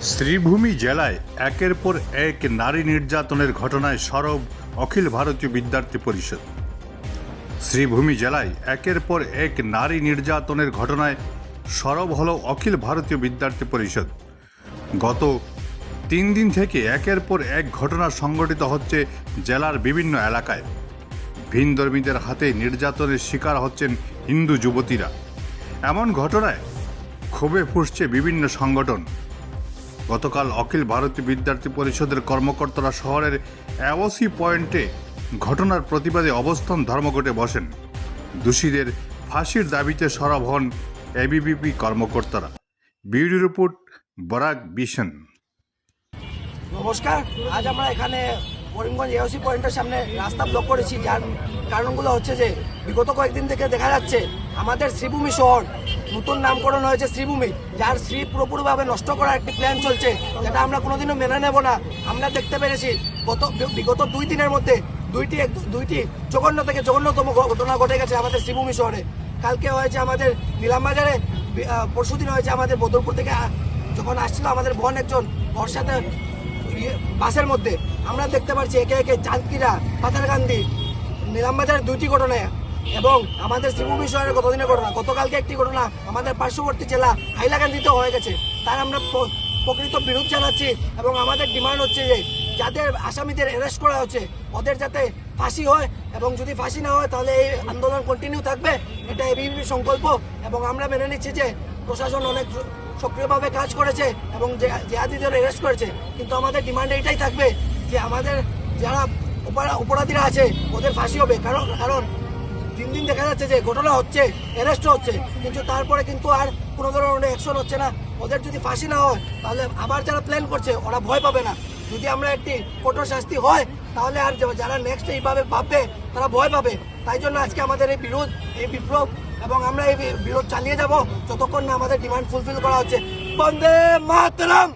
শ্রীভূমি জেলায় একের পর এক নারী নির্যাতনের ঘটনায় সরব অখিল ভারতীয় বিদ্যার্থী পরিষদ। শ্রীভূমি জেলায় একের পর এক নারী নির্যাতনের ঘটনায় সরব হল অখিল ভারতীয় বিদ্যার্থী পরিষদ। গত 3 দিন থেকে একের পর এক ঘটনা সংঘটিত হচ্ছে জেলার বিভিন্ন এলাকায়। ভিনধর্মীদের হাতে নির্যাতনের শিকার হচ্ছেন হিন্দু যুবতীরা। এমন ঘটনায় ক্ষোভে ফুঁসছে বিভিন্ন সংগঠন। গতকাল অখিল ভারতীয় বিদ্যার্থী পরিষদের কর্মকর্তারা শহরের অ্যাওসি পয়েন্টে ঘটনার প্রতিবাদে অবস্থান ধর্মঘটে বসেন। দোষীদের ফাঁসির দাবিতে সরব হন এবিভিপি কর্মকর্তারা। Bureau report Barak vision. নমস্কার, আজ আমরা এখানে করিমগঞ্জ এওসি পয়েন্টের সামনে রাস্তা ব্লক করেছি। যার কারণগুলো হচ্ছে যে বিগত কয়েকদিন থেকে দেখা যাচ্ছে আমাদের শ্রীভূমি শহর নতুন নামকরণ হয়েছে শ্রীভূমি, যার শ্রী পুরোপুরিভাবে নষ্ট করার একটি প্ল্যান চলছে, যেটা আমরা কোনোদিনও মেনে নেব না। আমরা দেখতে পেরেছি বিগত 2 দিনের মধ্যে দুইটি জঘন্য থেকে জঘন্যতম ঘটনা ঘটে গেছে আমাদের শ্রীভূমি শহরে। কালকে হয়েছে আমাদের নিলামবাজারে, পরশুদিন হয়েছে আমাদের বদরপুর থেকে যখন আসছিল আমাদের বোন একজন, ওর সাথে বাসের মধ্যে আমরা দেখতে পাচ্ছি একে একে চাঁদকিরা, পাথারকান্দি, নিলামবাজারের 2টি ঘটনা এবং আমাদের শ্রীভূমি শহরের কতদিনের ঘটনা। গতকালকে একটি ঘটনা আমাদের পার্শ্ববর্তী জেলা হাইলাকান্দিতে হয়ে গেছে। তার আমরা প্রকৃত বিরোধ জানাচ্ছি এবং আমাদের ডিমান্ড হচ্ছে যে যাদের আসামিদের অ্যারেস্ট করা হচ্ছে ওদের যাতে ফাঁসি হয়, এবং যদি ফাঁসি না হয় তাহলে এই আন্দোলন কন্টিনিউ থাকবে। এটা এবিভিপি সংকল্প এবং আমরা মেনে নিচ্ছি যে প্রশাসন অনেক সক্রিয়ভাবে কাজ করেছে এবং জিহাদিদের অ্যারেস্ট করেছে, কিন্তু আমাদের ডিমান্ড এইটাই থাকবে যে আমাদের যারা অপরাধীরা আছে ওদের ফাঁসি হবে। কারণ দিন দিন দেখা যাচ্ছে যে ঘটনা হচ্ছে, অ্যারেস্ট হচ্ছে, কিন্তু তারপরে কিন্তু আর কোনো ধরনের অ্যাকশন হচ্ছে না। ওদের যদি ফাঁসি না হয় তাহলে আবার যারা প্ল্যান করছে ওরা ভয় পাবে না। যদি আমরা একটি কঠোর শাস্তি হয় তাহলে আর যারা নেক্সট এইভাবে ভাববে তারা ভয় পাবে। তাই জন্য আজকে আমাদের এই বিরোধ, এই বিপ্লব, এবং আমরা এই বিরোধ চালিয়ে যাব যতক্ষণ না আমাদের ডিমান্ড ফুলফিল করা হচ্ছে। বন্দে মাতরম।